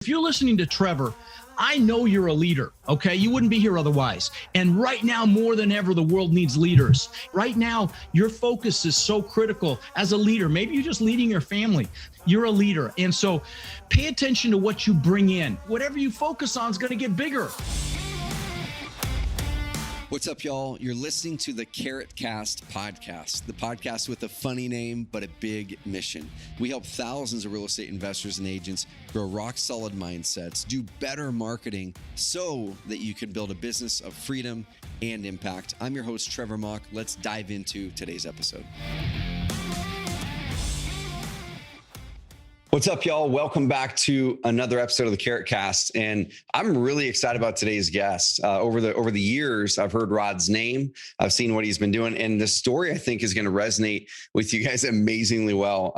If you're listening to Trevor, I know you're a leader, okay? You wouldn't be here otherwise. And right now, more than ever, the world needs leaders. Right now, your focus is so critical as a leader. Maybe you're just leading your family. You're a leader. And so pay attention to what you bring in. Whatever you focus on is going to get bigger. What's up, y'all? You're listening to the Carrot Cast podcast, the podcast with a funny name, but a big mission. We help thousands of real estate investors and agents grow rock-solid mindsets, do better marketing so that you can build a business of freedom and impact. I'm your host, Trevor Mock. Let's dive into today's episode. What's up, y'all? Welcome back to another episode of the Carrot Cast, and I'm really excited about today's guest. Over the years, I've heard Rod's name, I've seen what he's been doing, and the story I think is going to resonate with you guys amazingly well.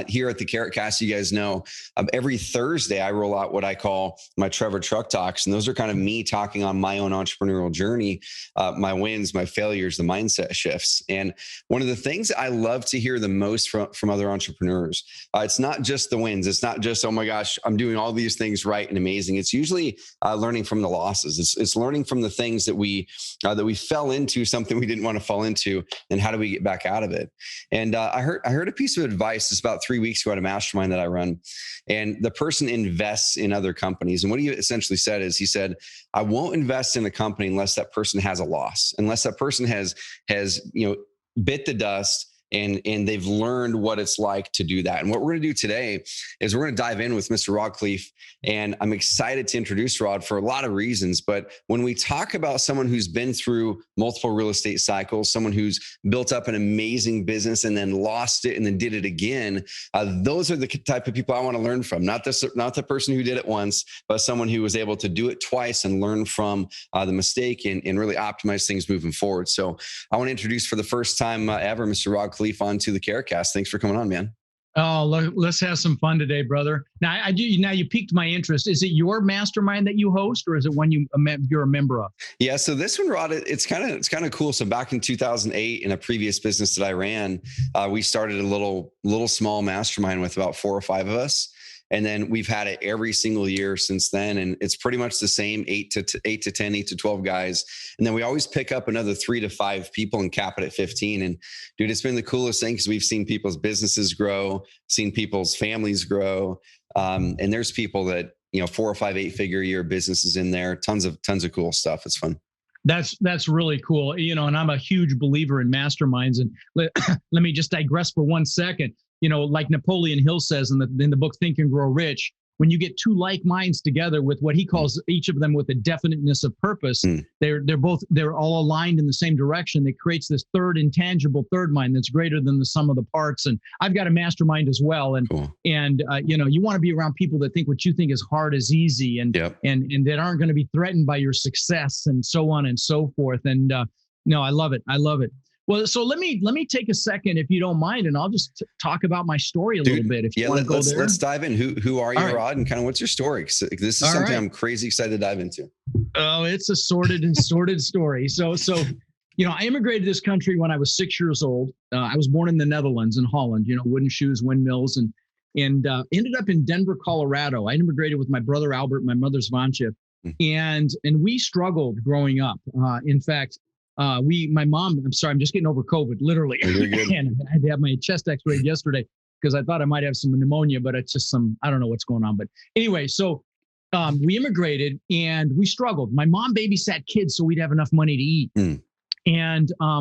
Here at the Carrot Cast, you guys know every Thursday I roll out what I call my Trevor Truck Talks, and those are kind of me talking on my own entrepreneurial journey, my wins, my failures, the mindset shifts. And one of the things I love to hear the most from other entrepreneurs, it's not just the wins. It's not just, oh my gosh, I'm doing all these things right and amazing. It's usually learning from the losses. It's learning from the things that we fell into, something we didn't want to fall into, and how do we get back out of it? And I heard a piece of advice. It's about 3 weeks ago at a mastermind that I run, and the person invests in other companies. And what he essentially said is, he said, I won't invest in a company unless that person has a loss, unless that person has bit the dust. And they've learned what it's like to do that. And what we're going to do today is we're going to dive in with Mr. Rod Khleif. And I'm excited to introduce Rod for a lot of reasons. But when we talk about someone who's been through multiple real estate cycles, someone who's built up an amazing business and then lost it and then did it again, those are the type of people I want to learn from. Not the person who did it once, but someone who was able to do it twice and learn from the mistake and really optimize things moving forward. So I want to introduce for the first time ever, Mr. Rod Khleif onto the Carrot Cast. Thanks for coming on, man. Oh, let's have some fun today, brother. Now, you piqued my interest. Is it your mastermind that you host, or is it one you're a member of? Yeah. So this one, Rod, it's kind of cool. So back in 2008, in a previous business that I ran, we started a little small mastermind with about 4 or 5 of us. And then we've had it every single year since then. And it's pretty much the same 8 to 10, 8 to 12 guys. And then we always pick up another 3 to 5 people and cap it at 15. And dude, it's been the coolest thing because we've seen people's businesses grow, seen people's families grow. And there's people that, 4 or 5, 8-figure a year businesses in there, tons of cool stuff. It's fun. That's really cool. And I'm a huge believer in masterminds. And let me just digress for 1 second. Like Napoleon Hill says in the book, Think and Grow Rich, when you get 2 like minds together with what he calls each of them with a definiteness of purpose, they're all aligned in the same direction. It creates this intangible third mind that's greater than the sum of the parts. And I've got a mastermind as well. And, cool. You want to be around people that think what you think is hard is easy and that aren't going to be threatened by your success and so on and so forth. And no, I love it. I love it. Well, so let me take a second, if you don't mind, and I'll just talk about my story a little bit. If you want to go there, let's dive in. Who are you, right, Rod, and kind of what's your story? This is all something right. I'm crazy excited to dive into. Oh, it's a sordid story. So I immigrated to this country when I was 6 years old. I was born in the Netherlands, in Holland. Wooden shoes, windmills, and ended up in Denver, Colorado. I immigrated with my brother Albert, my mother's Vansje, and we struggled growing up. In fact. My mom, I'm sorry, I'm just getting over COVID, literally. You're good. And I had to have my chest x-rayed yesterday because I thought I might have some pneumonia, but it's just I don't know what's going on. But anyway, so we immigrated and we struggled. My mom babysat kids so we'd have enough money to eat. And I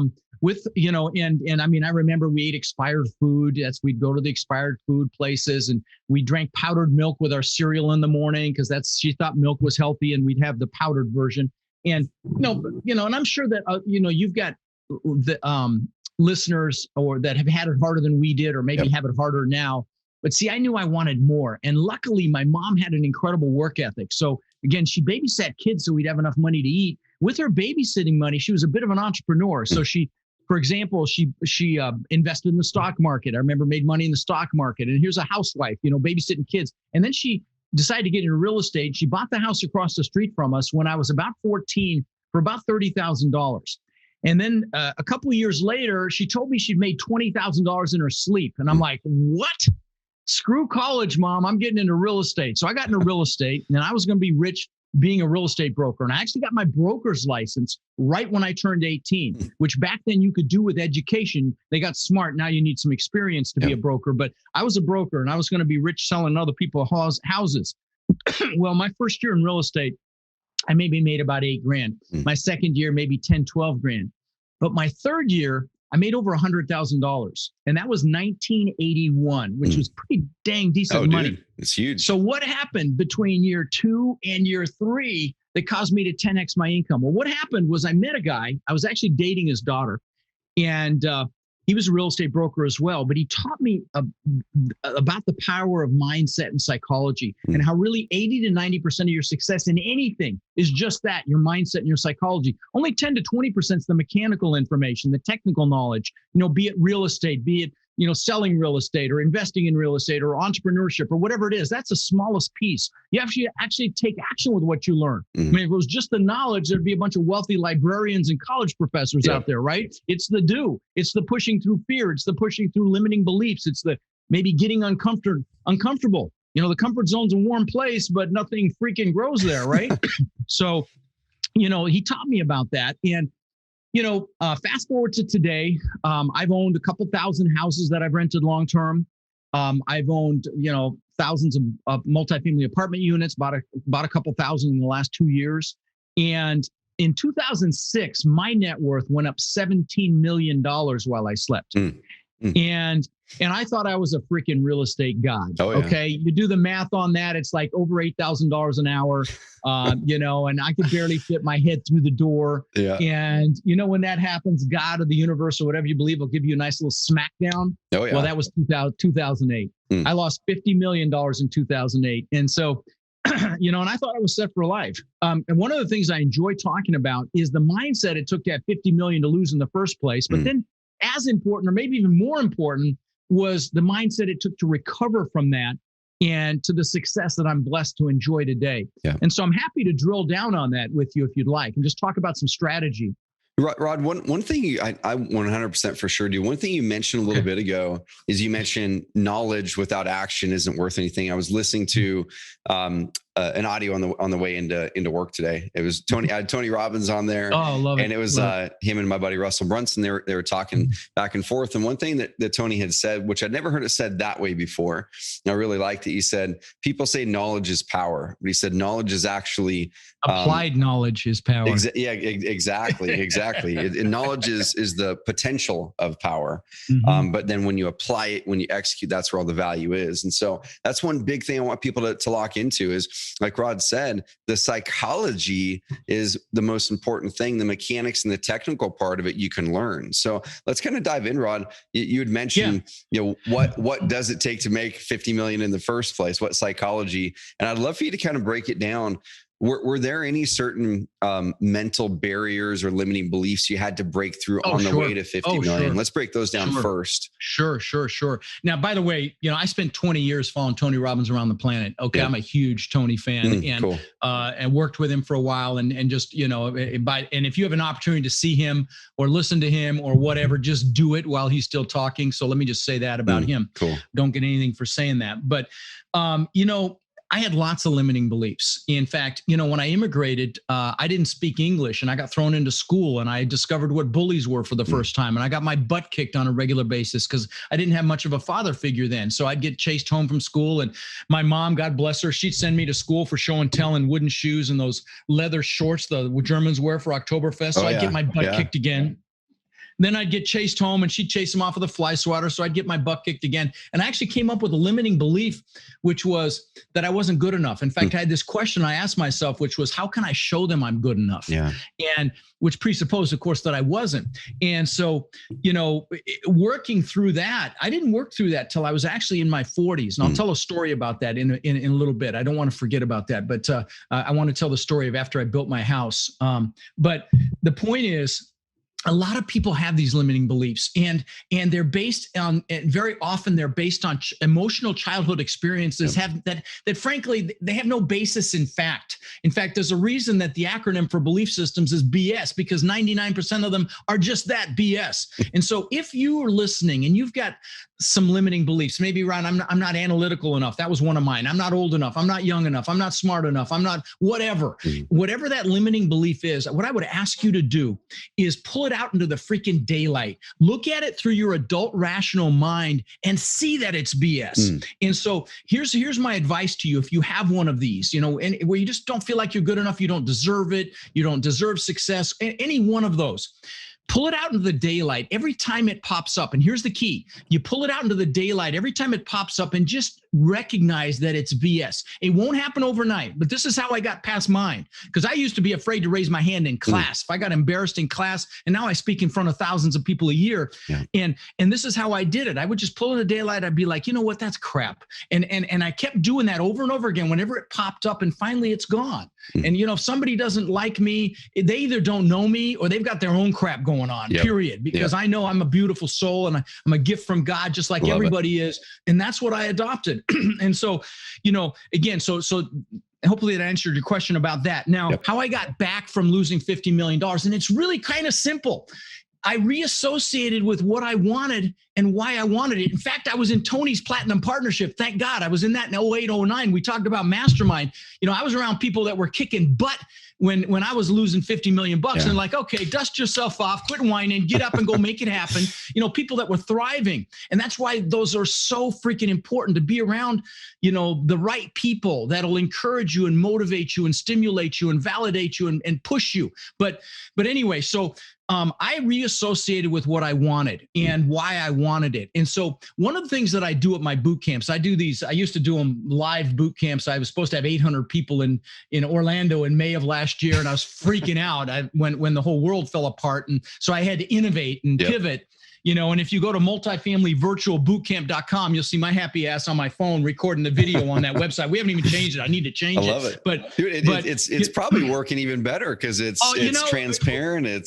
remember we ate expired food. We'd go to the expired food places and we drank powdered milk with our cereal in the morning because she thought milk was healthy and we'd have the powdered version. And, and I'm sure that, you've got the listeners or that have had it harder than we did, or maybe have it harder now. But see, I knew I wanted more. And luckily, my mom had an incredible work ethic. So again, she babysat kids so we'd have enough money to eat. With her babysitting money, she was a bit of an entrepreneur. So for example, she invested in the stock market. I remember made money in the stock market. And here's a housewife, babysitting kids. And then she decided to get into real estate. She bought the house across the street from us when I was about 14 for about $30,000. And then a couple of years later, she told me she'd made $20,000 in her sleep. And I'm like, what? screw college, Mom. I'm getting into real estate. So I got into real estate, and I was going to be rich being a real estate broker. And I actually got my broker's license right when I turned 18, which back then you could do with education. They got smart. Now you need some experience to be a broker. But I was a broker, and I was going to be rich selling other people houses. Well, my first year in real estate, I maybe made about $8,000. My second year, maybe 10, 12 grand. But my third year, I made over $100,000, and that was 1981, which was pretty dang decent money. Dude, it's huge. So what happened between year 2 and year 3 that caused me to 10x my income? Well, what happened was I met a guy. I was actually dating his daughter, and he was a real estate broker as well, but he taught me about the power of mindset and psychology and how really 80 to 90% of your success in anything is just that, your mindset and your psychology. Only 10 to 20% is the mechanical information, the technical knowledge, be it real estate, be it, selling real estate or investing in real estate or entrepreneurship or whatever it is. That's the smallest piece. You actually take action with what you learn. I mean, if it was just the knowledge, there'd be a bunch of wealthy librarians and college professors out there, right? It's the do. It's the pushing through fear. It's the pushing through limiting beliefs. It's the maybe getting uncomfortable. The comfort zone's a warm place, but nothing freaking grows there, right? So, he taught me about that. And fast forward to today, I've owned a couple thousand houses that I've rented long-term. I've owned, thousands of multifamily apartment units, bought a couple thousand in the last 2 years. And in 2006, my net worth went up $17 million while I slept. And I thought I was a freaking real estate god. Okay. You do the math on that. It's like over $8,000 an hour, and I could barely fit my head through the door. And when that happens, God or the universe or whatever you believe will give you a nice little smackdown. Well, that was 2008. I lost $50 million in 2008. And so, and I thought I was set for life. And one of the things I enjoy talking about is the mindset it took that 50 million to lose in the first place. But then as important, or maybe even more important, was the mindset it took to recover from that and to the success that I'm blessed to enjoy today. And so I'm happy to drill down on that with you if you'd like, and just talk about some strategy. Rod, one thing I 100% for sure do. One thing you mentioned a little bit ago is you mentioned knowledge without action isn't worth anything. I was listening to an audio on the way into work today. It was I had Tony Robbins on there. Oh, I love it. And it was him and my buddy Russell Brunson. They were talking back and forth. And one thing that Tony had said, which I'd never heard it said that way before, and I really liked it. He said, people say knowledge is power, but he said knowledge is actually applied knowledge is power. Exactly. And knowledge is the potential of power. But then when you apply it, when you execute, that's where all the value is. And so that's one big thing I want people to lock into is, like Rod said, the psychology is the most important thing. The mechanics and the technical part of it you can learn. So let's kind of dive in, Rod. You had mentioned, what does it take to make 50 million in the first place? What psychology? And I'd love for you to kind of break it down. Were there any certain mental barriers or limiting beliefs you had to break through on the way to 50 million? Sure. Let's break those down first. Sure. Now, by the way, I spent 20 years following Tony Robbins around the planet. Okay. I'm a huge Tony fan and worked with him for a while and just, and if you have an opportunity to see him or listen to him or whatever, just do it while he's still talking. So let me just say that about him. Cool. Don't get anything for saying that. But, I had lots of limiting beliefs. In fact, when I immigrated, I didn't speak English and I got thrown into school and I discovered what bullies were for the first time. And I got my butt kicked on a regular basis because I didn't have much of a father figure then. So I'd get chased home from school and my mom, God bless her, she'd send me to school for show and tell in wooden shoes and those leather shorts the Germans wear for Oktoberfest. So I'd get my butt kicked again. Then I'd get chased home and she'd chase him off with a fly swatter. So I'd get my butt kicked again. And I actually came up with a limiting belief, which was that I wasn't good enough. In fact, I had this question I asked myself, which was, how can I show them I'm good enough? And which presupposed, of course, that I wasn't. And so, working through that, I didn't work through that till I was actually in my 40s. And I'll tell a story about that in a little bit. I don't want to forget about that, but I want to tell the story of after I built my house. But the point is, a lot of people have these limiting beliefs and they're based on, and very often they're based on emotional childhood experiences that frankly, they have no basis in fact. In fact, there's a reason that the acronym for belief systems is BS, because 99% of them are just that, BS. And so if you are listening and you've got some limiting beliefs. Maybe, Ron, I'm not analytical enough. That was one of mine. I'm not old enough. I'm not young enough. I'm not smart enough. I'm not whatever. Whatever that limiting belief is, what I would ask you to do is pull it out into the freaking daylight. Look at it through your adult rational mind and see that it's BS. And so here's my advice to you. If you have one of these, and where you just don't feel like you're good enough, you don't deserve it, you don't deserve success, any one of those, pull it out into the daylight every time it pops up. And here's the key. You pull it out into the daylight every time it pops up and just recognize that it's BS. It won't happen overnight, but this is how I got past mine. Because I used to be afraid to raise my hand in class. If I got embarrassed in class, and now I speak in front of thousands of people a year. Yeah. And this is how I did it. I would just pull in the daylight. I'd be like, you know what, that's crap. And I kept doing that over and over again whenever it popped up, and finally it's gone. And if somebody doesn't like me, they either don't know me or they've got their own crap going on, period. Because I know I'm a beautiful soul and I'm a gift from God, just like everybody is. And that's what I adopted. And so, again, so hopefully that answered your question about that. Now, how I got back from losing $50 million, and it's really kind of simple. I reassociated with what I wanted and why I wanted it. In fact, I was in Tony's Platinum Partnership. Thank God I was in that in 08, 09. We talked about mastermind. I was around people that were kicking butt when I was losing 50 million bucks and like, okay, dust yourself off, quit whining, get up and go make it happen. People that were thriving. And that's why those are so freaking important, to be around, the right people that'll encourage you and motivate you and stimulate you and validate you and push you. But anyway, so I reassociated with what I wanted and why I wanted it. And so one of the things that I do at my boot camps, I used to do them live boot camps. I was supposed to have 800 people in Orlando in May of last year. And I was freaking out when the whole world fell apart. And so I had to innovate and pivot. And if you go to multifamilyvirtualbootcamp.com, you'll see my happy ass on my phone recording the video on that website. We haven't even changed it. I need to change it. I love it. But, dude, it's probably working even better because it's transparent. I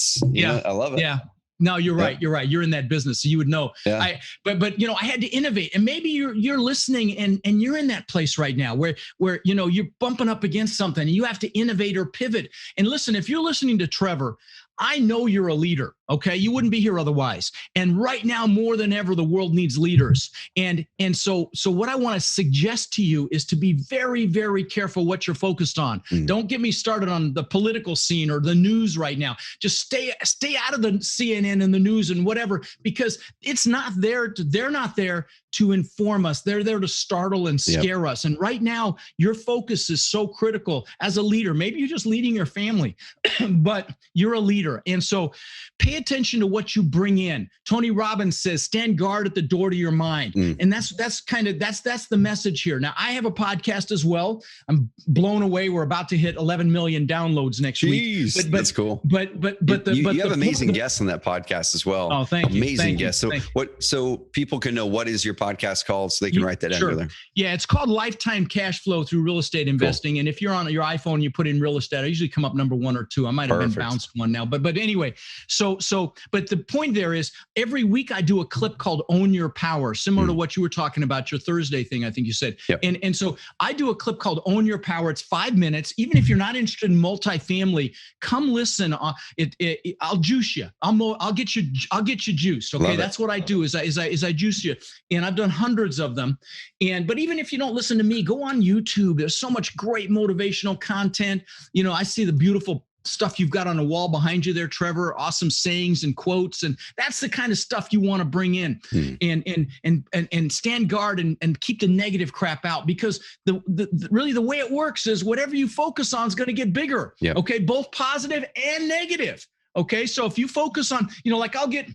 love it. Yeah. No, you're right. You're right. You're in that business, so you would know. Yeah. But I had to innovate, and maybe you're listening and you're in that place right now where you're bumping up against something and you have to innovate or pivot. And listen, if you're listening to Trevor, I know you're a leader. Okay. You wouldn't be here otherwise. And right now, more than ever, the world needs leaders. And so what I want to suggest to you is to be very, very careful what you're focused on. Don't get me started on the political scene or the news right now. Just stay out of the CNN and the news and whatever, because it's not there. They're not there to inform us. They're there to startle and scare us. And right now, your focus is so critical as a leader. Maybe you're just leading your family, but you're a leader. And so pay attention to what you bring in. Tony Robbins says, stand guard at the door to your mind. And that's the message here. Now, I have a podcast as well. I'm blown away. We're about to hit 11 million downloads next week. But that's cool. But you have amazing guests on that podcast as well. Oh, thank you. Amazing guests. So people can know, what is your podcast called, so they can write that down there? Yeah, it's called Lifetime Cash Flow Through Real Estate Investing. Cool. And if you're on your iPhone, you put in real estate, I usually come up number 1 or 2. I might have been bounced one now, but anyway, but the point there is, every week I do a clip called Own Your Power, similar to what you were talking about, your Thursday thing, I think you said. Yep. And so I do a clip called Own Your Power. It's 5 minutes. Even if you're not interested in multifamily, come listen. I'll juice you. I'll get you juiced. Okay. That's what I do is I juice you. And I've done hundreds of them. But even if you don't listen to me, go on YouTube. There's so much great motivational content. I see the beautiful stuff you've got on the wall behind you there, Trevor, awesome sayings and quotes. And that's the kind of stuff you want to bring in and stand guard and keep the negative crap out, because really the way it works is whatever you focus on is going to get bigger. Yep. Okay. Both positive and negative. Okay. So if you focus on, like I'll get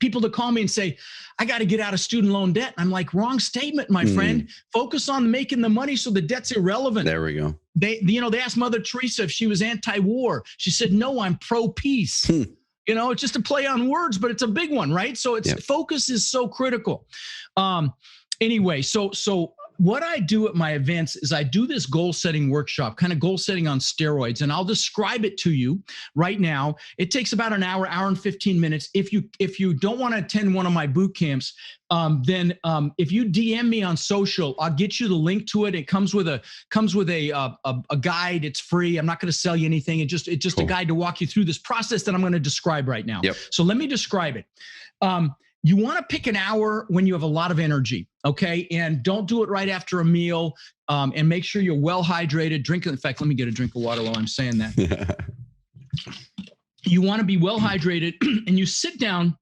people to call me and say, I got to get out of student loan debt. I'm like, wrong statement, my friend. Focus on making the money so the debt's irrelevant. There we go. They asked Mother Teresa if she was anti-war. She said, no, I'm pro-peace. It's just a play on words, but it's a big one, right? So focus is so critical. Anyway, so what I do at my events is I do this goal setting workshop, kind of goal setting on steroids, and I'll describe it to you right now. It takes about an hour and 15 minutes. If you don't want to attend one of my boot camps, then if you DM me on social, I'll get you the link to it. It comes with a guide. It's free. I'm not going to sell you anything. It's just cool. A guide to walk you through this process that I'm going to describe right now. Yep. So let me describe it. You want to pick an hour when you have a lot of energy, okay? And don't do it right after a meal, and make sure you're well hydrated. Drink, in fact, let me get a drink of water while I'm saying that. You want to be well hydrated, and you sit down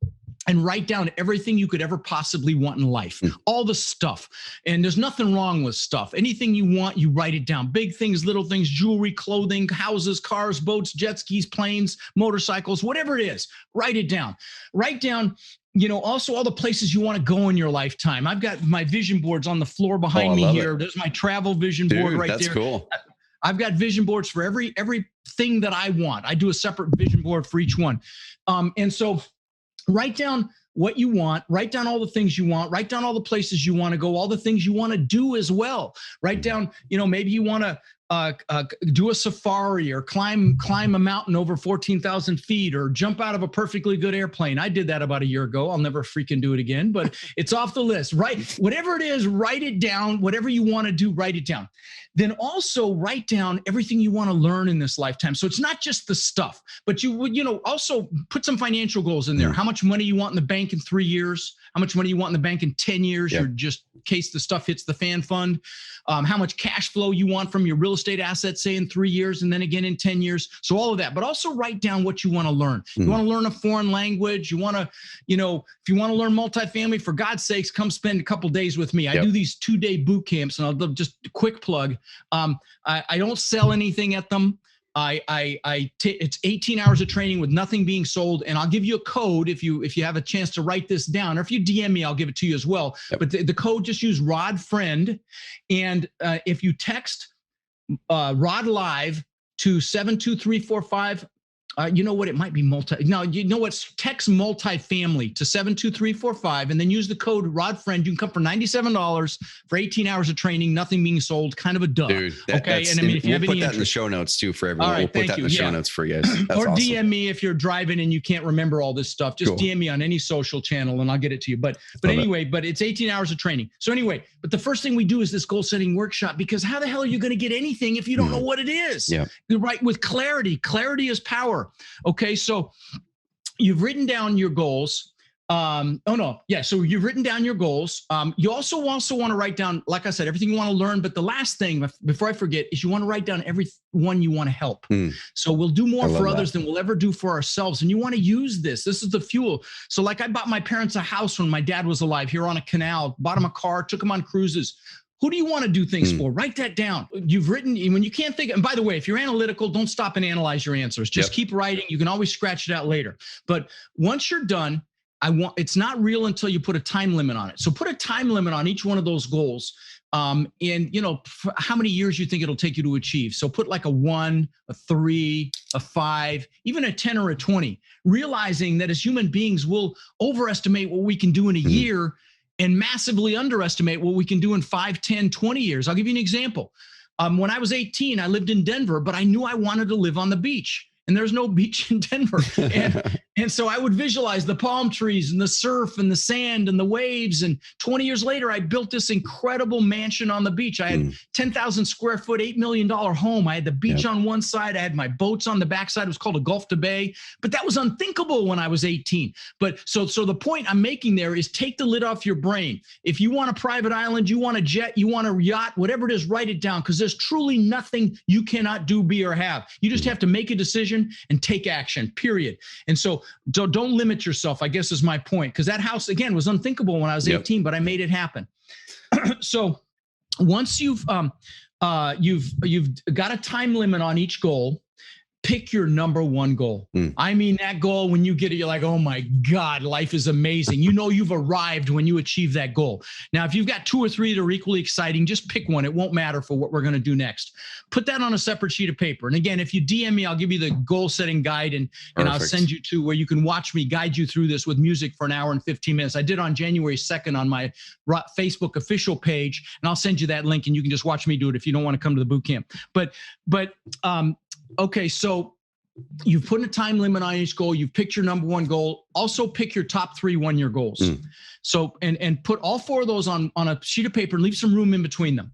and write down everything you could ever possibly want in life, all the stuff. And there's nothing wrong with stuff. Anything you want, you write it down. Big things, little things, jewelry, clothing, houses, cars, boats, jet skis, planes, motorcycles, whatever it is, write it down. Write down, also all the places you want to go in your lifetime. I've got my vision boards on the floor behind me here. There's my travel vision board right there. That's cool. I've got vision boards for everything that I want. I do a separate vision board for each one. And so write down what you want, write down all the things you want, write down all the places you want to go, all the things you want to do as well. Write down, maybe you want to do a safari or climb a mountain over 14,000 feet or jump out of a perfectly good airplane. I did that about a year ago. I'll never freaking do it again, but it's off the list, right? Whatever it is, write it down. Whatever you want to do, write it down. Then also write down everything you want to learn in this lifetime. So it's not just the stuff, but you would, also put some financial goals in there. How much money you want in the bank in 3 years? How much money you want in the bank in 10 years? You're just in case the stuff hits the fan fund. How much cash flow you want from your real estate assets, say in 3 years, and then again in 10 years. So all of that, but also write down what you want to learn. You want to learn a foreign language. You want to, if you want to learn multifamily, for God's sakes, come spend a couple days with me. I do these 2-day boot camps, and I'll just a quick plug. I don't sell anything at them. It's 18 hours of training with nothing being sold. And I'll give you a code if you have a chance to write this down, or if you DM me, I'll give it to you as well. But the code, just use Rod Friend. And if you text Rod Live to 72345, you know what? It might be text multifamily to 72345, and then use the code Rod Friend. You can come for $97 for 18 hours of training, nothing being sold, kind of a dub. Dude, okay. And I mean, if you have any put that in the show notes too for everyone. All right, we'll put that in the show notes for you guys. That's or awesome. DM me if you're driving and you can't remember all this stuff. Just DM me on any social channel and I'll get it to you. But anyway, but it's 18 hours of training. So anyway, but the first thing we do is this goal setting workshop, because how the hell are you going to get anything if you don't know what it is? You're right, with clarity. Clarity is power. Okay. So you've written down your goals. So you've written down your goals. You also want to write down, like I said, everything you want to learn. But the last thing, before I forget, is you want to write down everyone you want to help. So we'll do more for others than we'll ever do for ourselves. And you want to use this. This is the fuel. So like I bought my parents a house when my dad was alive here on a canal, bought him a car, took him on cruises. Who do you want to do things for? Write that down. You've written, when you can't think, and by the way, if you're analytical, don't stop and analyze your answers. Just keep writing. You can always scratch it out later. But once you're done, it's not real until you put a time limit on it. So put a time limit on each one of those goals. And how many years you think it'll take you to achieve. So put like a 1, a 3, a 5, even a 10 or a 20, realizing that as human beings, we'll overestimate what we can do in a year and massively underestimate what we can do in 5, 10, 20 years. I'll give you an example. When I was 18, I lived in Denver, but I knew I wanted to live on the beach. And there's no beach in Denver. And so I would visualize the palm trees and the surf and the sand and the waves. And 20 years later, I built this incredible mansion on the beach. I had 10,000 square foot, $8 million home. I had the beach on one side. I had my boats on the backside. It was called a Gulf to Bay. But that was unthinkable when I was 18. But so the point I'm making there is take the lid off your brain. If you want a private island, you want a jet, you want a yacht, whatever it is, write it down, because there's truly nothing you cannot do, be, or have. You just have to make a decision and take action, period. And so don't limit yourself, I guess is my point, because that house, again, was unthinkable when I was 18, but I made it happen. So once you've got a time limit on each goal, pick your number one goal. I mean, that goal, when you get it, you're like, oh my God, life is amazing. You know you've arrived when you achieve that goal. Now, if you've got 2 or 3 that are equally exciting, just pick one. It won't matter for what we're going to do next. Put that on a separate sheet of paper. And again, if you DM me, I'll give you the goal setting guide, and I'll send you to where you can watch me guide you through this with music for an hour and 15 minutes. I did on January 2nd on my Facebook official page, and I'll send you that link, and you can just watch me do it if you don't want to come to the boot camp. Okay, so you've put a time limit on each goal. You've picked your number one goal. Also pick your top 3 one-year goals. So, and put all 4 of those on a sheet of paper and leave some room in between them.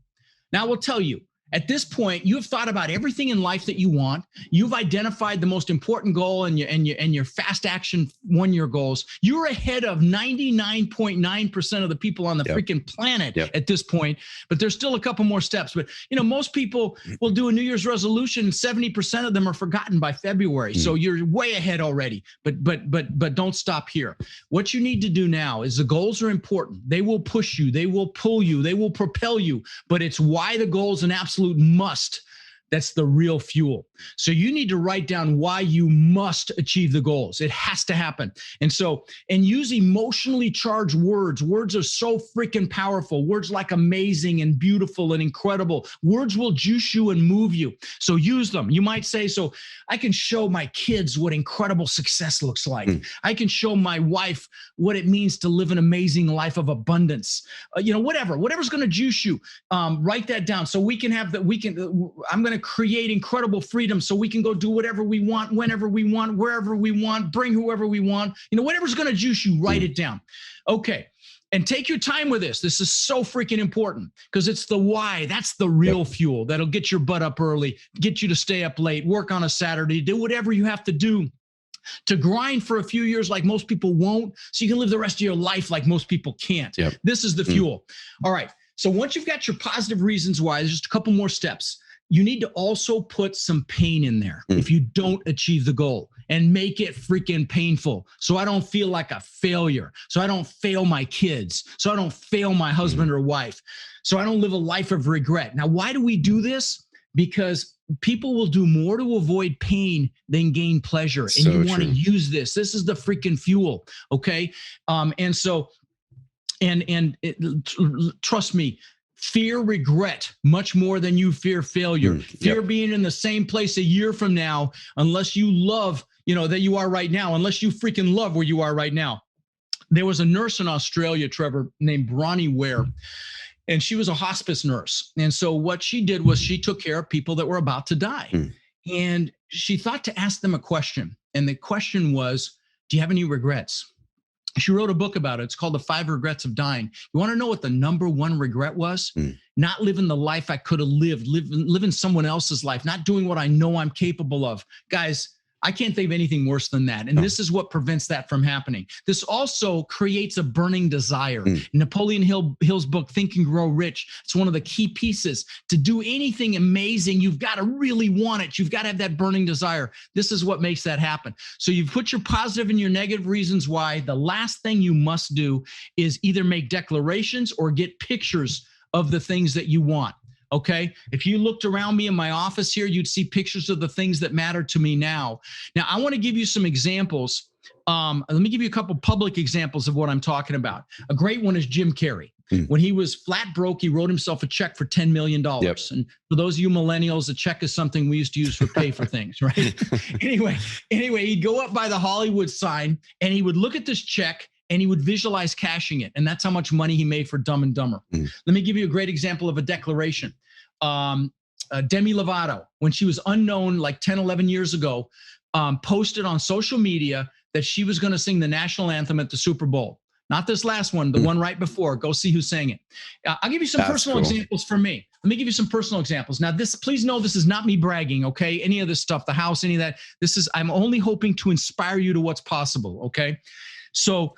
Now, I will tell you, At this point, you have thought about everything in life that you want. You've identified the most important goal and your fast action 1 year goals. You're ahead of 99.9% of the people on the freaking planet at this point, but there's still a couple more steps. But most people will do a New Year's resolution, and 70% of them are forgotten by February. So you're way ahead already. But don't stop here. What you need to do now is the goals are important. They will push you, they will pull you, they will propel you, but it's why the goal is an absolute must. That's the real fuel. So you need to write down why you must achieve the goals. It has to happen. And use emotionally charged words. Words are so freaking powerful. Words like amazing and beautiful and incredible. Words will juice you and move you. So use them. You might say, so I can show my kids what incredible success looks like. I can show my wife what it means to live an amazing life of abundance. Whatever's going to juice you. Write that down so we can have that. I'm going to create incredible freedom so we can go do whatever we want, whenever we want, wherever we want, bring whoever we want, whatever's going to juice you, write it down. Okay. And take your time with this. This is so freaking important because it's the why. That's the real fuel that'll get your butt up early, get you to stay up late, work on a Saturday, do whatever you have to do to grind for a few years like most people won't, so you can live the rest of your life like most people can't. This is the fuel. All right. So once you've got your positive reasons why, there's just a couple more steps. You need to also put some pain in there if you don't achieve the goal, and make it freaking painful. So I don't feel like a failure. So I don't fail my kids. So I don't fail my husband or wife. So I don't live a life of regret. Now, why do we do this? Because people will do more to avoid pain than gain pleasure. And you want to use this. This is the freaking fuel. Okay. Trust me, fear regret much more than you fear failure. Fear being in the same place a year from now, unless you love, that you are right now, unless you freaking love where you are right now. There was a nurse in Australia, Trevor, named Bronnie Ware, and she was a hospice nurse. And so what she did was she took care of people that were about to die. And she thought to ask them a question. And the question was, do you have any regrets? She wrote a book about it. It's called The 5 Regrets of Dying. You want to know what the number one regret was? Not living the life I could have lived, living someone else's life, not doing what I know I'm capable of. Guys, I can't think of anything worse than that. And this is what prevents that from happening. This also creates a burning desire. Napoleon Hill's book, Think and Grow Rich, it's one of the key pieces. To do anything amazing, you've got to really want it. You've got to have that burning desire. This is what makes that happen. So you've put your positive and your negative reasons why. The last thing you must do is either make declarations or get pictures of the things that you want. Okay. If you looked around me in my office here, you'd see pictures of the things that matter to me now. Now, I want to give you some examples. Let me give you a couple public examples of what I'm talking about. A great one is Jim Carrey. When he was flat broke, he wrote himself a check for $10 million. And for those of you millennials, a check is something we used to use for pay for things, right? Anyway, he'd go up by the Hollywood sign and he would look at this check and he would visualize cashing it. And that's how much money he made for Dumb and Dumber. Let me give you a great example of a declaration. Demi Lovato, when she was unknown like 10, 11 years ago, posted on social media that she was going to sing the national anthem at the Super Bowl. Not this last one, the one right before. Go see who sang it. I'll give you some personal examples from me. Let me give you some personal examples. Now, please know this is not me bragging, okay? Any of this stuff, the house, any of that. I'm only hoping to inspire you to what's possible, okay? So,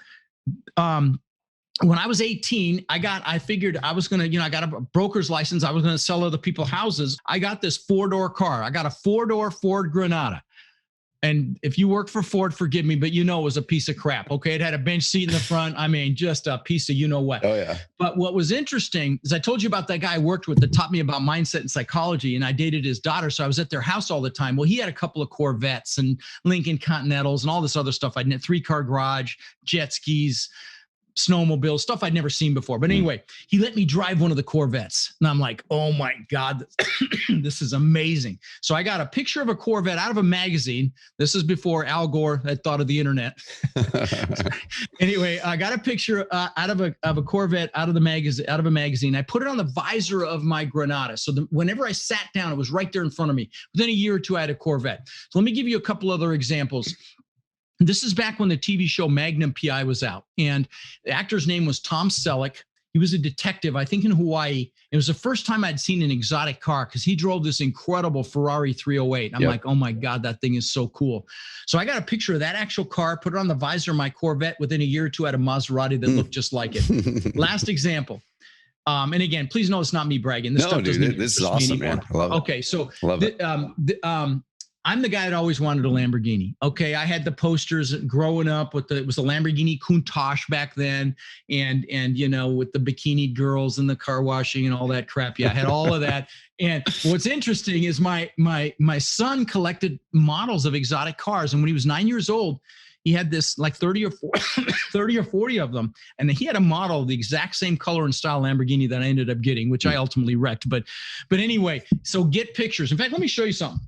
when I was 18, I figured I was going to, I got a broker's license. I was going to sell other people houses. I got this 4-door car. I got a 4-door Ford Granada. And if you work for Ford, forgive me, but it was a piece of crap. Okay. It had a bench seat in the front. I mean, just a piece of what. Oh, yeah. But what was interesting is I told you about that guy I worked with that taught me about mindset and psychology, and I dated his daughter. So I was at their house all the time. Well, he had a couple of Corvettes and Lincoln Continentals and all this other stuff. I had a 3-car garage, jet skis, snowmobile, stuff I'd never seen before. But anyway, he let me drive one of the Corvettes. And I'm like, oh my God, this is amazing. So I got a picture of a Corvette out of a magazine. This is before Al Gore had thought of the internet. Anyway, I got a picture out of a Corvette out of a magazine. I put it on the visor of my Granada. So whenever I sat down, it was right there in front of me. Within a year or two, I had a Corvette. So let me give you a couple other examples. This is back when the TV show Magnum PI was out, and the actor's name was Tom Selleck. He was a detective, I think in Hawaii. It was the first time I'd seen an exotic car because he drove this incredible Ferrari 308. I'm like, oh my God, that thing is so cool. So I got a picture of that actual car, put it on the visor of my Corvette. Within a year or two, I had a Maserati that looked just like it. Last example. And again, please know it's not me bragging. This stuff doesn't this is awesome, man. I love it. Okay, so love it. I'm the guy that always wanted a Lamborghini. Okay, I had the posters growing up it was the Lamborghini Countach back then, and you know, with the bikini girls and the car washing and all that crap. Yeah, I had all of that. And what's interesting is my son collected models of exotic cars, and when he was 9 years old, he had this like 30 or 40 of them. And he had a model of the exact same color and style Lamborghini that I ended up getting, which I ultimately wrecked. But anyway, so get pictures. In fact, let me show you something.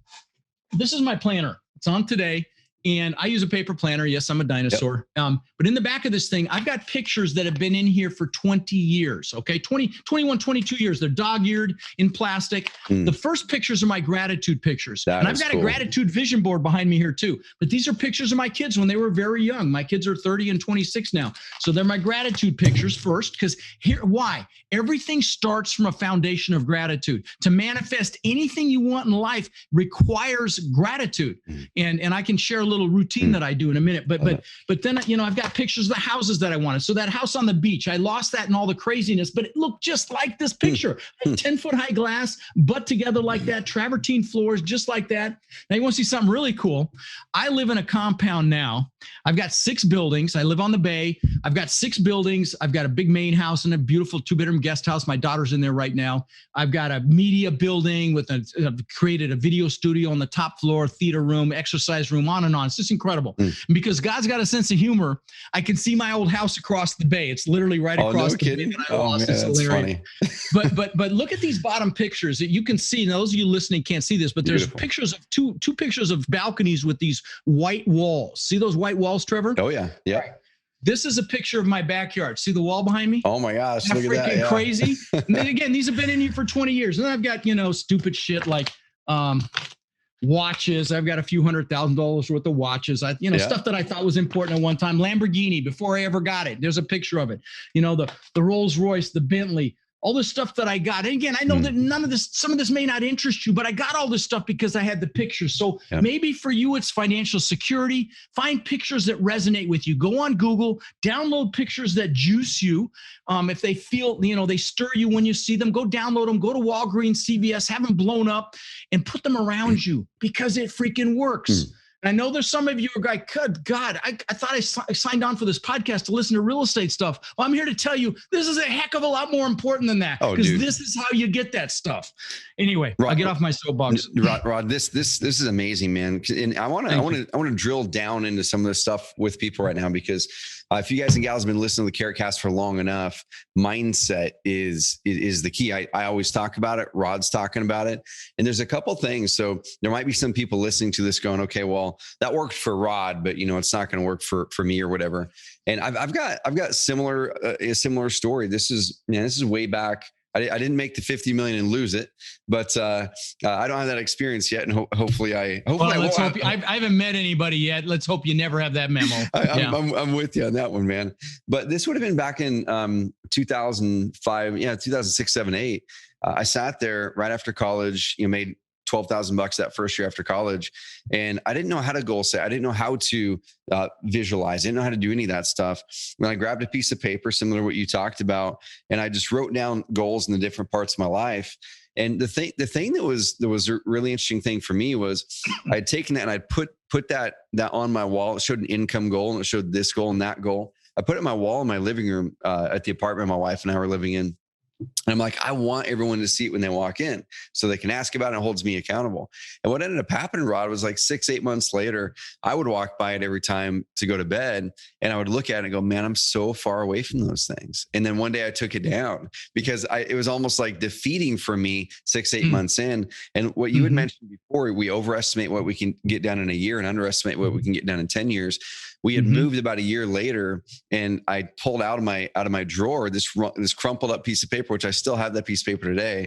This is my planner. It's on today. And I use a paper planner. Yes, I'm a dinosaur. But in the back of this thing, I've got pictures that have been in here for 20 years. Okay, 21, 22 years. They're dog-eared in plastic. The first pictures are my gratitude pictures. And I've got a gratitude vision board behind me here too. But these are pictures of my kids when they were very young. My kids are 30 and 26 now. So they're my gratitude pictures first, because why? Everything starts from a foundation of gratitude. To manifest anything you want in life requires gratitude. And I can share a little routine that I do in a minute, but then, you know, I've got pictures of the houses that I wanted. So that house on the beach, I lost that in all the craziness, but it looked just like this picture. 10-foot high glass, butt together like that, travertine floors, just like that. Now you want to see something really cool. I live in a compound now. I've got 6 buildings. I live on the bay. I've got 6 buildings. I've got a big main house and a beautiful 2-bedroom guest house. My daughter's in there right now. I've got a media building with I've created a video studio on the top floor, theater room, exercise room, on and on. It's just incredible. And because God's got a sense of humor, I can see my old house across the bay. It's literally right across the bay that I lost. It's hilarious. But look at these bottom pictures that you can see. Now, those of you listening can't see this, but there's pictures of two pictures of balconies with these white walls. See those white walls, Trevor? Oh yeah. Yeah. Right. This is a picture of my backyard. See the wall behind me? Oh my gosh. Look at that. Yeah. Crazy. And then again, these have been in here for 20 years. And then I've got, you know, stupid shit like, watches. I've got a few $100,000 worth of watches. Stuff that I thought was important at one time. Lamborghini before I ever got it. There's a picture of it. You know, the Rolls Royce, the Bentley, all this stuff that I got. And again, I know that some of this may not interest you, but I got all this stuff because I had the pictures. So maybe for you, it's financial security. Find pictures that resonate with you. Go on Google, download pictures that juice you. If they feel, you know, they stir you when you see them, go download them, go to Walgreens, CVS, have them blown up and put them around you because it freaking works. I know there's some of you who are like, good God, I thought I signed on for this podcast to listen to real estate stuff. Well, I'm here to tell you, this is a heck of a lot more important than that, because this is how you get that stuff. Anyway, Rod, I'll get off my soapbox. Rod, this is amazing, man. And I want to drill down into some of this stuff with people right now, because if you guys and gals have been listening to the Carrot Cast for long enough, mindset is the key. I always talk about it. Rod's talking about it. And there's a couple things. So there might be some people listening to this going, okay, well, that worked for Rod, but you know, it's not going to work for me or whatever. And I've got a similar story. This is way back. I didn't make the 50 million and lose it, but I don't have that experience yet. And hopefully I haven't met anybody yet. Let's hope you never have that memo. I'm with you on that one, man. But this would have been back in 2005. Yeah. 2006, 7, 8. I sat there right after college, made $12,000 that first year after college. And I didn't know how to goal set. I didn't know how to visualize. I didn't know how to do any of that stuff. When I grabbed a piece of paper, similar to what you talked about, and I just wrote down goals in the different parts of my life. And the thing that was a really interesting thing for me was I'd taken that and I'd put that on my wall. It showed an income goal and it showed this goal and that goal. I put it on my wall in my living room at the apartment my wife and I were living in. And I'm like, I want everyone to see it when they walk in so they can ask about it and it holds me accountable. And what ended up happening, Rod, was like 6-8 months later, I would walk by it every time to go to bed and I would look at it and go, man, I'm so far away from those things. And then one day I took it down because it was almost like defeating for me 6-8 months in. And what you had mentioned before, we overestimate what we can get done in a year and underestimate what we can get done in 10 years. We had moved about a year later and I pulled out of my drawer this crumpled up piece of paper, which I still have that piece of paper today.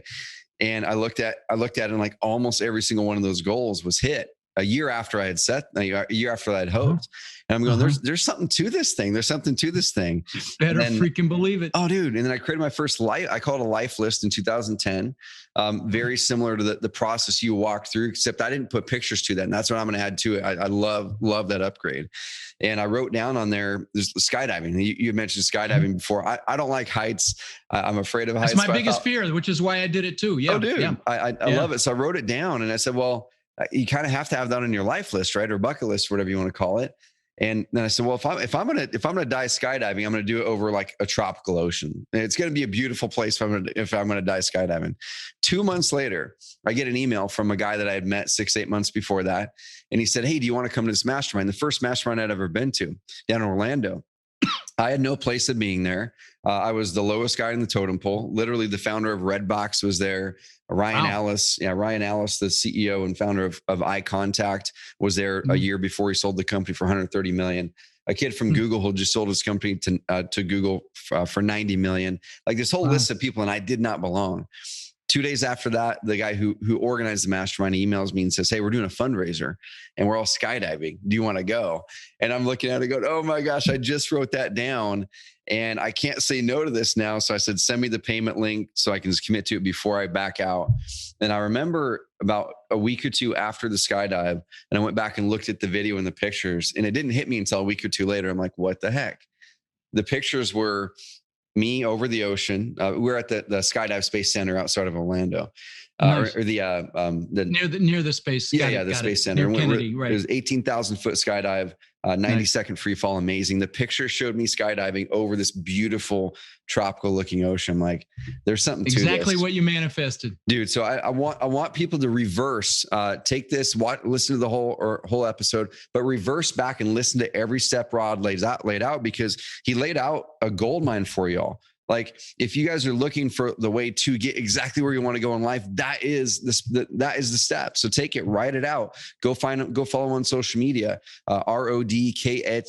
And I looked at it and like almost every single one of those goals was hit. a year after I had a year after I had hoped. And I'm going, there's something to this thing. There's something to this thing. Better freaking believe it. Oh, dude. And then I created my first I call it a life list in 2010. Very similar to the process you walked through, except I didn't put pictures to that. And that's what I'm going to add to it. I love that upgrade. And I wrote down on there, there's skydiving. You mentioned skydiving before. I don't like heights. I'm afraid of heights. That's my biggest fear, which is why I did it too. Yeah. Oh, dude. Yeah. I love it. So I wrote it down and I said, well, you kind of have to have that on your life list, right? Or bucket list, whatever you want to call it. And then I said, well, if I'm gonna die skydiving, I'm gonna do it over like a tropical ocean. It's gonna be a beautiful place if I'm gonna die skydiving. 2 months later, I get an email from a guy that I had met 6-8 months before that, and he said, "Hey, do you want to come to this mastermind?" The first mastermind I'd ever been to down in Orlando. I had no place of being there. I was the lowest guy in the totem pole. Literally, the founder of Redbox was there. Ryan Ellis, the CEO and founder of Eye Contact, was there a year before he sold the company for $130 million. A kid from Google who just sold his company to Google for $90 million. Like this whole list of people, and I did not belong. 2 days after that, the guy who organized the mastermind emails me and says, "Hey, we're doing a fundraiser and we're all skydiving. Do you want to go?" And I'm looking at it going, "Oh my gosh, I just wrote that down and I can't say no to this now." So I said, "Send me the payment link so I can just commit to it before I back out." And I remember about a week or two after the skydive, and I went back and looked at the video and the pictures, and it didn't hit me until a week or two later. I'm like, what the heck? The pictures were me over the ocean. We're at the Skydive Space Center outside of Orlando, Nice. or the near the space. The Space Center. Kennedy, right. It was 18,000 foot skydive, 90-second free fall, amazing. The picture showed me skydiving over this beautiful tropical looking ocean. I'm like, there's something to exactly this. what you manifested, dude. So I want people to reverse, take this, listen to the whole episode, but reverse back and listen to every step Rod laid out, because he laid out a gold mine for y'all. Like, if you guys are looking for the way to get exactly where you want to go in life, that is the step. So take it, write it out, go follow him on social media, RODKHIE.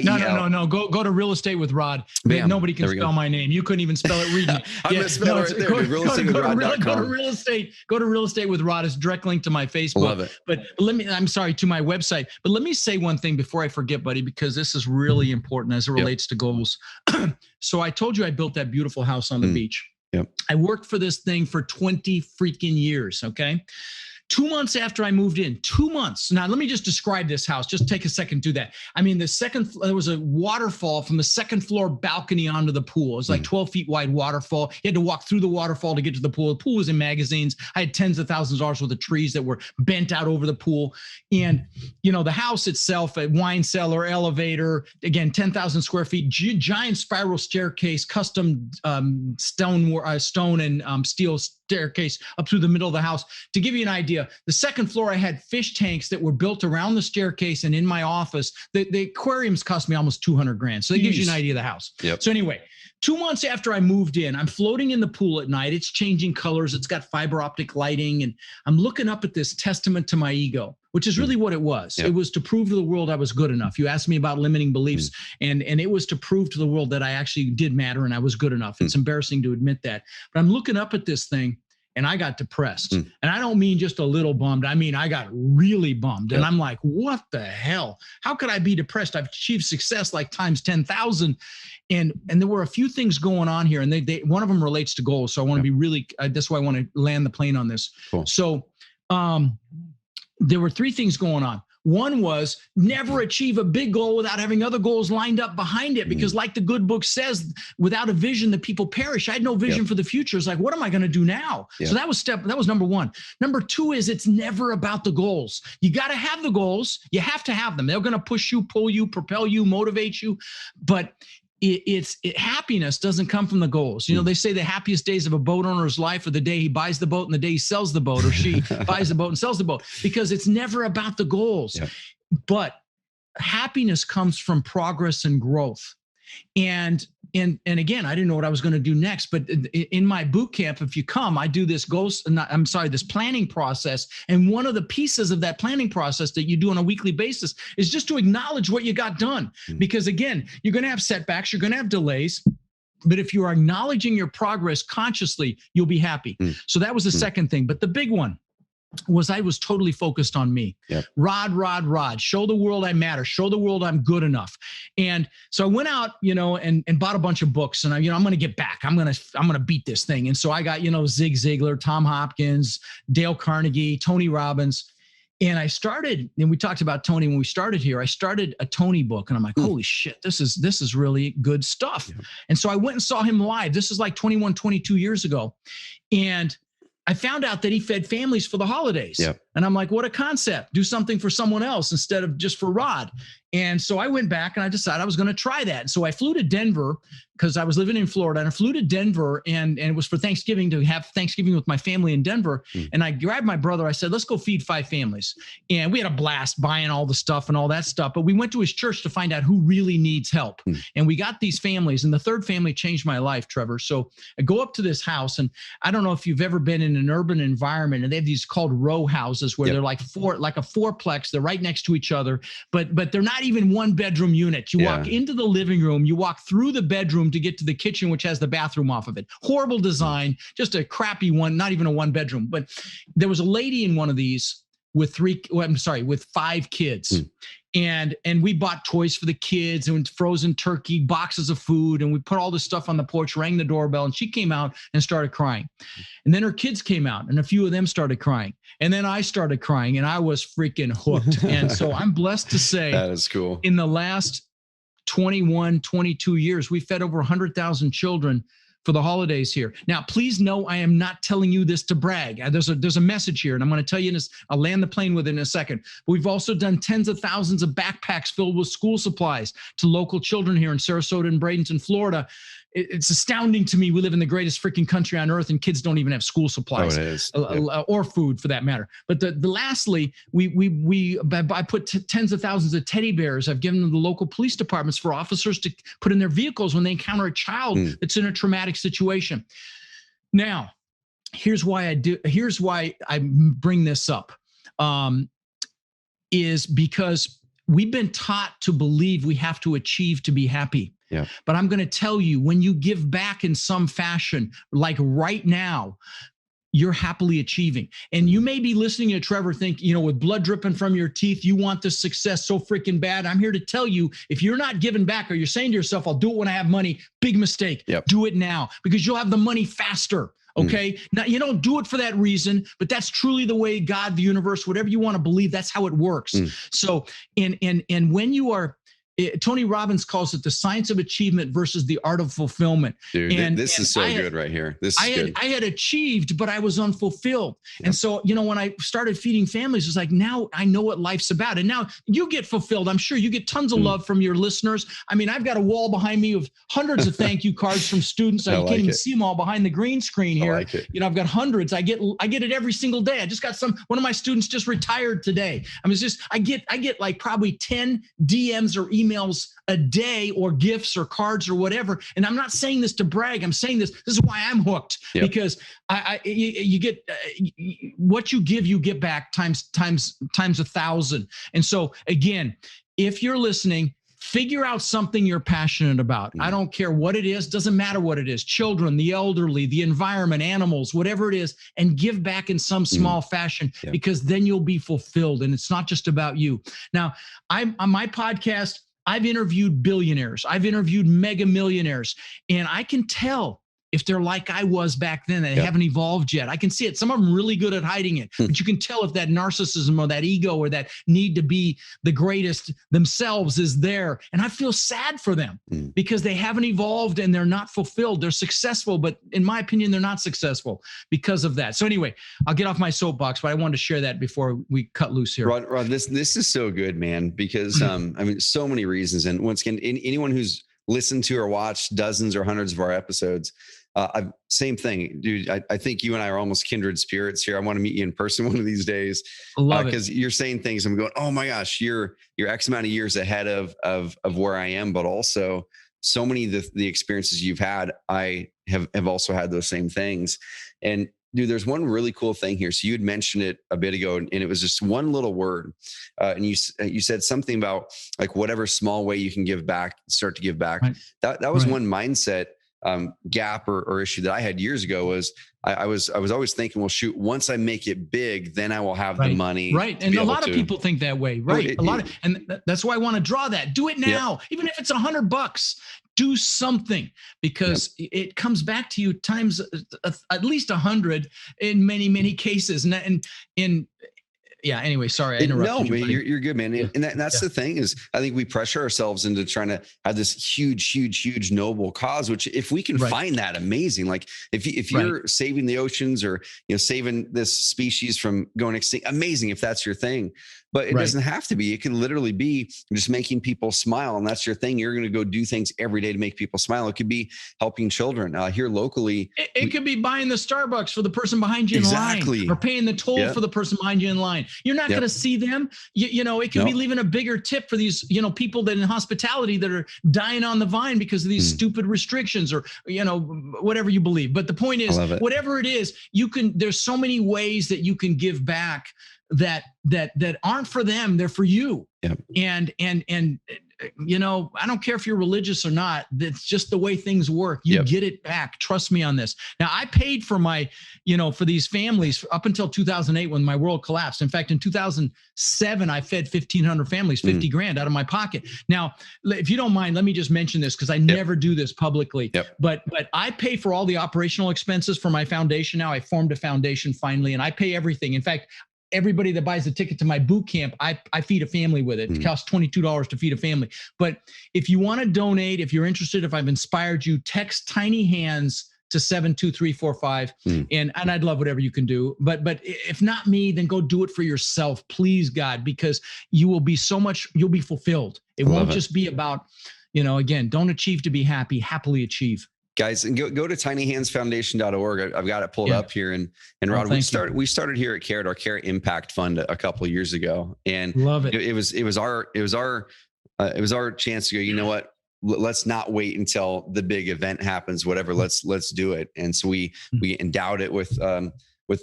No. Go to Real Estate with Rod. Bam. Nobody can spell my name. You couldn't even spell it reading it. I'm going to spell it right there. RealEstateWithRod.com. Go to Real Estate with Rod. It's a direct link to my Facebook. Love it. But to my website. But let me say one thing before I forget, buddy, because this is really important as it relates to goals. So I told you I built that beautiful house on the beach. Yep. I worked for this thing for 20 freaking years. Okay. 2 months after I moved in, 2 months. Now, let me just describe this house. Just take a second to do that. I mean, there was a waterfall from the second floor balcony onto the pool. It was like 12 feet wide waterfall. You had to walk through the waterfall to get to the pool. The pool was in magazines. I had tens of thousands of dollars worth of trees that were bent out over the pool. And, the house itself, a wine cellar, elevator, again, 10,000 square feet, giant spiral staircase, custom stone and steel staircase up through the middle of the house. To give you an idea, the second floor, I had fish tanks that were built around the staircase, and in my office, the aquariums cost me almost $200,000. So that gives you an idea of the house. Yep. So anyway, 2 months after I moved in, I'm floating in the pool at night. It's changing colors. It's got fiber optic lighting. And I'm looking up at this testament to my ego, which is really what it was. Yep. It was to prove to the world I was good enough. You asked me about limiting beliefs, and it was to prove to the world that I actually did matter and I was good enough. It's embarrassing to admit that. But I'm looking up at this thing, and I got depressed. And I don't mean just a little bummed. I mean, I got really bummed. And I'm like, what the hell? How could I be depressed? I've achieved success like times 10,000. And there were a few things going on here. And one of them relates to goals. So I want to be really, that's why I want to land the plane on this. Cool. So there were three things going on. One was never achieve a big goal without having other goals lined up behind it, because like the good book says, without a vision, the people perish. I had no vision for the future. It's like, what am I going to do now? So that was number one. Number two is it's never about the goals. You got to have the goals. You have to have them. They're going to push you, pull you, propel you, motivate you. But happiness doesn't come from the goals. They say the happiest days of a boat owner's life are the day he buys the boat and the day he sells the boat, or she buys the boat and sells the boat, because it's never about the goals. But happiness comes from progress and growth. And again, I didn't know what I was going to do next, but in my boot camp, if you come, I do this this planning process. And one of the pieces of that planning process that you do on a weekly basis is just to acknowledge what you got done. Because again, you're going to have setbacks, you're going to have delays, but if you are acknowledging your progress consciously, you'll be happy. So that was the second thing. But the big one, was I was totally focused on me. Yep. Rod, show the world I matter, show the world I'm good enough. And so I went out, and bought a bunch of books, and I'm going to get back. I'm going to beat this thing. And so I got, Zig Ziglar, Tom Hopkins, Dale Carnegie, Tony Robbins. And I started, and we talked about Tony when we started here. I started a Tony book, and I'm like, holy shit, this is really good stuff. Yeah. And so I went and saw him live. This is like 21, 22 years ago. And I found out that he fed families for the holidays. Yep. And I'm like, what a concept. Do something for someone else instead of just for Rod. And so I went back and I decided I was going to try that. And so I flew to Denver because I was living in Florida, and I flew to Denver and it was for Thanksgiving, to have Thanksgiving with my family in Denver. And I grabbed my brother. I said, let's go feed 5 families. And we had a blast buying all the stuff and all that stuff. But we went to his church to find out who really needs help. And we got these families, and the third family changed my life, Trevor. So I go up to this house, and I don't know if you've ever been in an urban environment, and they have these called row houses where they're like a fourplex. They're right next to each other, but they're not even 1-bedroom units. You walk into the living room, you walk through the bedroom to get to the kitchen, which has the bathroom off of it. Horrible design, just a crappy one, not even a 1-bedroom. But there was a lady in one of these with 5 kids. And we bought toys for the kids and frozen turkey, boxes of food, and we put all this stuff on the porch, rang the doorbell, and she came out and started crying. And then her kids came out, and a few of them started crying. And then I started crying, and I was freaking hooked. And so I'm blessed to say that is cool. In the last 21, 22 years, we fed over 100,000 children for the holidays here. Now, please know I am not telling you this to brag. There's a message here, and I'm going to tell you this. I'll land the plane with it in a second. But we've also done tens of thousands of backpacks filled with school supplies to local children here in Sarasota and Bradenton, Florida. It's astounding to me. We live in the greatest freaking country on earth, and kids don't even have school supplies or food for that matter. But lastly, I put tens of thousands of teddy bears. I've given them to the local police departments for officers to put in their vehicles when they encounter a child that's in a traumatic situation. Now, here's why I bring this up, is because we've been taught to believe we have to achieve to be happy. Yeah. But I'm going to tell you, when you give back in some fashion, like right now, you're happily achieving. And you may be listening to Trevor think, with blood dripping from your teeth, you want this success so freaking bad. I'm here to tell you, if you're not giving back, or you're saying to yourself, I'll do it when I have money, big mistake. Yep. Do it now, because you'll have the money faster. Okay. Now, you don't do it for that reason, but that's truly the way God, the universe, whatever you want to believe, that's how it works. So, and when you are, Tony Robbins calls it the science of achievement versus the art of fulfillment. Dude, this is so good right here. I had achieved, but I was unfulfilled. Yep. And so, when I started feeding families, it's like, now I know what life's about. And now you get fulfilled. I'm sure you get tons of love from your listeners. I mean, I've got a wall behind me of hundreds of thank you cards from students. I can't even see them all behind the green screen here. I've got hundreds. I get it every single day. I just got one of my students just retired today. I get like probably 10 DMs or emails a day, or gifts or cards or whatever. And I'm not saying this to brag. I'm saying this is why I'm hooked, because you get what you give, you get back times 1,000. And so again, if you're listening, figure out something you're passionate about. I don't care what it is. Doesn't matter what it is. Children, the elderly, the environment, animals, whatever it is, and give back in some small fashion, because then you'll be fulfilled. And it's not just about you. Now, on my podcast, I've interviewed billionaires. I've interviewed mega millionaires, and I can tell if they're like I was back then, they haven't evolved yet. I can see it. Some of them really good at hiding it, but you can tell if that narcissism or that ego or that need to be the greatest themselves is there. And I feel sad for them because they haven't evolved and they're not fulfilled. They're successful, but in my opinion, they're not successful because of that. So anyway, I'll get off my soapbox, but I wanted to share that before we cut loose here. Rod, this is so good, man, because so many reasons. And once again, anyone who's listened to or watched dozens or hundreds of our episodes, same thing, dude. I think you and I are almost kindred spirits here. I want to meet you in person one of these days. Love it. Because you're saying things. I'm going, oh my gosh, you're X amount of years ahead of where I am, but also so many of the experiences you've had, I have also had those same things. And dude, there's one really cool thing here. So you had mentioned it a bit ago, and it was just one little word. And you said something about like whatever small way you can give back, start to give back. Right. That was one mindset gap or issue that I had years ago was I was always thinking, well, shoot, once I make it big, then I will have the money. Right. And a lot of people think that way. Right. And that's why I want to draw that. Do it now. Yep. Even if it's $100, do something, because it comes back to you times at least 100 in many, many cases. Anyway, sorry, I interrupted you. No, you're good, man. And that's the thing is, I think we pressure ourselves into trying to have this huge noble cause, which if we can find that, amazing. Like if you're saving the oceans or, saving this species from going extinct, amazing if that's your thing. But it doesn't have to be. It can literally be just making people smile. And that's your thing. You're going to go do things every day to make people smile. It could be helping children here locally. It could be buying the Starbucks for the person behind you in line, or paying the toll for the person behind you in line. You're not going to see them. It could be leaving a bigger tip for these, people that in hospitality that are dying on the vine because of these stupid restrictions or, whatever you believe. But the point is, whatever it is, there's so many ways that you can give back that aren't for them, they're for you. And I don't care if you're religious or not, that's just the way things work. You get it back. Trust me on this. Now, I paid for for these families up until 2008 when my world collapsed. In fact, in 2007, I fed 1,500 families, 50 grand out of my pocket. Now, if you don't mind, let me just mention this because I never do this publicly, but I pay for all the operational expenses for my foundation. Now I formed a foundation finally, and I pay everything. In fact, everybody that buys a ticket to my boot camp, I feed a family with it. It costs $22 to feed a family. But if you want to donate, if you're interested, if I've inspired you, text Tiny Hands to 72345, and I'd love whatever you can do. But if not me, then go do it for yourself, please, God, because you'll be fulfilled. It won't just be about, again, don't achieve to be happy, happily achieve. Guys, and go to tinyhandsfoundation.org. I've got it pulled up here. And Rod, we started here at Carrot, our Carrot Impact Fund a couple of years ago. And love it. It was our chance to go, you know what? Let's not wait until the big event happens, whatever. Let's do it. And so we endowed it with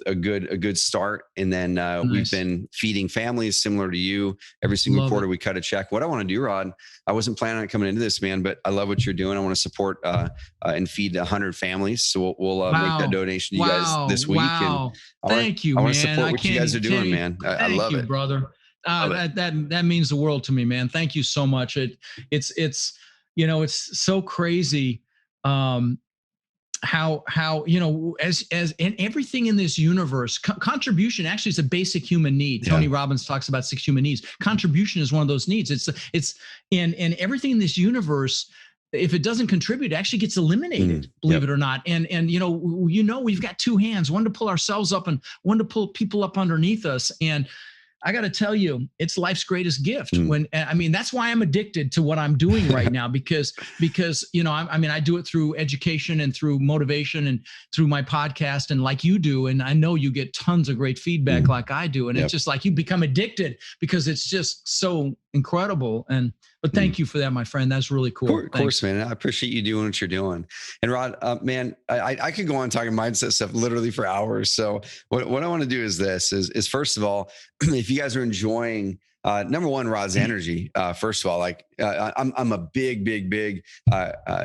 a good start. And then we've been feeding families similar to you. Every single quarter we cut a check. What I want to do, Rod, I wasn't planning on coming into this, man, but I love what you're doing. I want to support and feed 100 families. So we'll make that donation to you guys this week. And Thank you, man. I want to support what you guys are doing, man. I love it, brother. That means the world to me, man. Thank you so much. It's so crazy. How as in everything in this universe, contribution actually is a basic human need. Tony Robbins talks about 6 human needs. Contribution is one of those needs. It's and everything in this universe, if it doesn't contribute, it actually gets eliminated, believe it or not. And we've got 2 hands, one to pull ourselves up and one to pull people up underneath us. And I got to tell you, it's life's greatest gift. That's why I'm addicted to what I'm doing right now, because I do it through education and through motivation and through my podcast and like you do. And I know you get tons of great feedback like I do. And it's just like you become addicted because it's just so incredible. But thank you for that, my friend. That's really cool. Of course, man. I appreciate you doing what you're doing. And Rod, man, I could go on talking mindset stuff literally for hours. So what I want to do is this is first of all, if you guys are enjoying number one, Rod's energy. First of all, I'm a big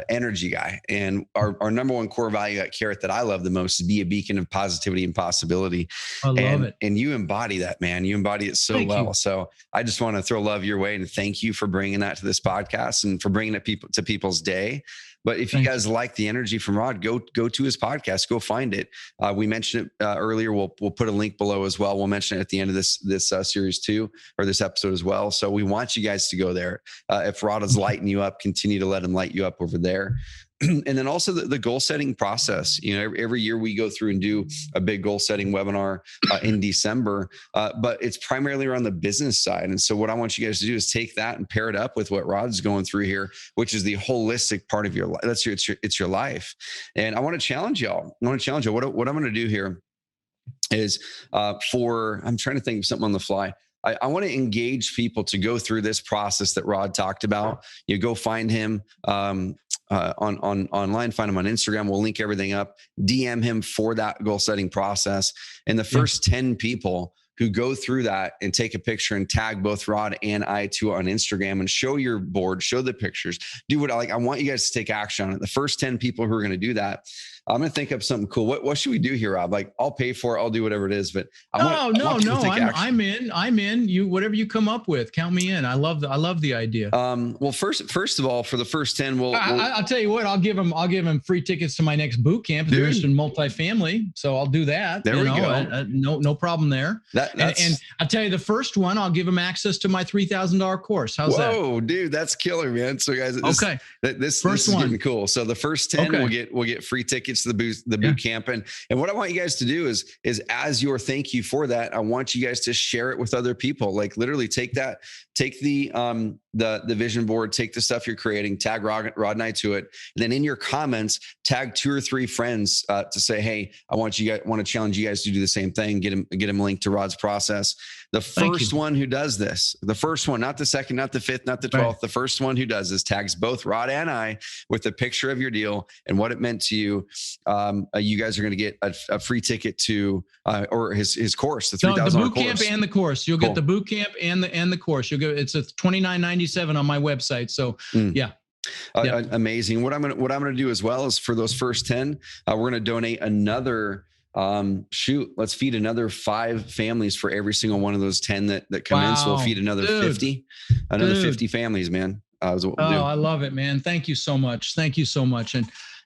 energy guy, and our number one core value at Carrot that I love the most is be a beacon of positivity and possibility. I love it, and you embody that, man. You embody it so well. So I just want to throw love your way and thank you for bringing that to this podcast and for bringing it to people's day. But if you guys like the energy from Rod, go to his podcast, go find it. We mentioned it earlier. We'll put a link below as well. We'll mention it at the end of this series too, or this episode as well. So we want you guys to go there. If Rod is lighting you up, continue to let him light you up over there. And then also the goal setting process. Every year we go through and do a big goal setting webinar in December, but it's primarily around the business side. And so what I want you guys to do is take that and pair it up with what Rod's going through here, which is the holistic part of your life. It's your life. And I want to challenge y'all. What I'm going to do here is I'm trying to think of something on the fly. I want to engage people to go through this process that Rod talked about. You go find him online, find him on Instagram. We'll link everything up. DM him for that goal setting process. And the first 10 people who go through that and take a picture and tag both Rod and I too on Instagram and show your board, show the pictures, do what I want you guys to take action on it. The first 10 people who are going to do that, I'm going to think up something cool. What should we do here, Rob? Like, I'll pay for it. I'll do whatever it is, but I'm in. You, whatever you come up with, count me in. I love the idea. Well, first of all, for the first 10, I'll tell you what, I'll give them free tickets to my next boot camp. They're interested in multifamily. So I'll do that. There we go. No problem there. And I'll tell you the first one, I'll give them access to my $3,000 course. How's that? Whoa, dude, that's killer, man. So guys, this is getting cool. So the first 10 we'll get free tickets to the boot camp. And what I want you guys to do is as your thank you for that, I want you guys to share it with other people. Like literally take the vision board, take the stuff you're creating, tag Rod and I to it. And then in your comments, tag 2 or 3 friends to say, hey, I want to challenge you guys to do the same thing. Get them linked to Rod's process. The first one who does this, the first one, not the second, not the 5th, not the 12th, right. The first one who does this tags both Rod and I with a picture of your deal and what it meant to you. You guys are going to get a free ticket to or his course, the $3,000 course. The boot camp and the course. You'll get the boot camp and the course. You'll get it's a $29.97 on my website. So amazing. What I'm gonna do as well is for those first 10, we're gonna donate another. Let's feed another 5 families for every single one of those 10 that come in. So we'll feed another 50 families, man. I love it, man. Thank you so much.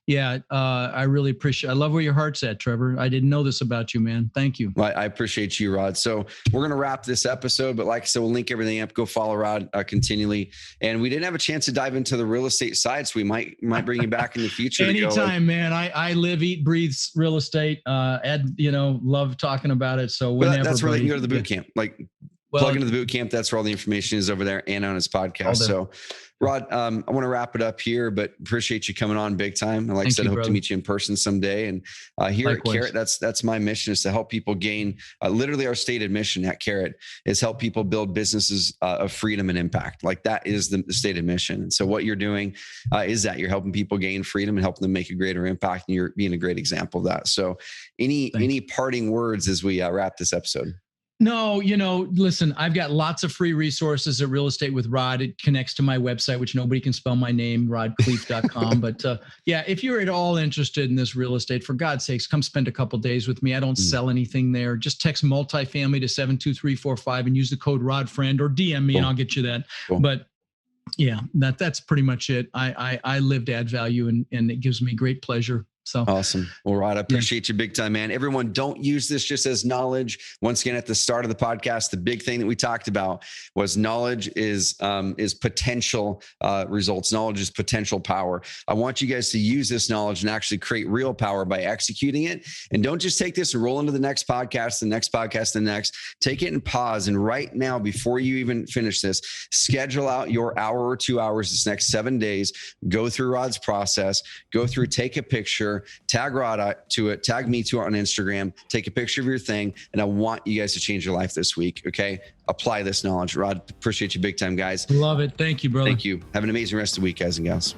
And I really appreciate. I love where your heart's at, Trevor. I didn't know this about you, man. Thank you. Well, I appreciate you, Rod. So we're going to wrap this episode, but like I said, we'll link everything up. Go follow Rod continually. And we didn't have a chance to dive into the real estate side, so we might bring you back in the future. Anytime, man. I live, eat, breathe real estate. Love talking about it. So whenever. That's where they can go to the boot camp. Plug into the boot camp. That's where all the information is over there and on his podcast. So Rod, I want to wrap it up here, but appreciate you coming on big time. And like I said, I hope to meet you in person someday. And here at Carrot, that's my mission, is to help people gain, literally our stated mission at Carrot is help people build businesses of freedom and impact. Like that is the stated mission. And so what you're doing is that you're helping people gain freedom and helping them make a greater impact. And you're being a great example of that. So any parting words as we wrap this episode? No, listen, I've got lots of free resources at Real Estate with Rod. It connects to my website, which nobody can spell my name, rodkhleif.com. But if you're at all interested in this real estate, for God's sakes, come spend a couple days with me. I don't sell anything there. Just text multifamily to 72345 and use the code RodFriend or DM me and I'll get you that. Cool. But that's pretty much it. I live to add value and it gives me great pleasure. So awesome. Well, Rod, I appreciate you big time, man. Everyone, don't use this just as knowledge. Once again, at the start of the podcast, the big thing that we talked about was knowledge is potential results. Knowledge is potential power. I want you guys to use this knowledge and actually create real power by executing it. And don't just take this and roll into the next podcast, the next podcast, the next. Take it and pause. And right now, before you even finish this, schedule out your hour or 2 hours this next 7 days. Go through Rod's process. Take a picture. Tag Rod to it, tag me to it on Instagram, take a picture of your thing. And I want you guys to change your life this week. Okay. Apply this knowledge. Rod, appreciate you big time, guys. Love it. Thank you, brother. Thank you. Have an amazing rest of the week, guys and gals.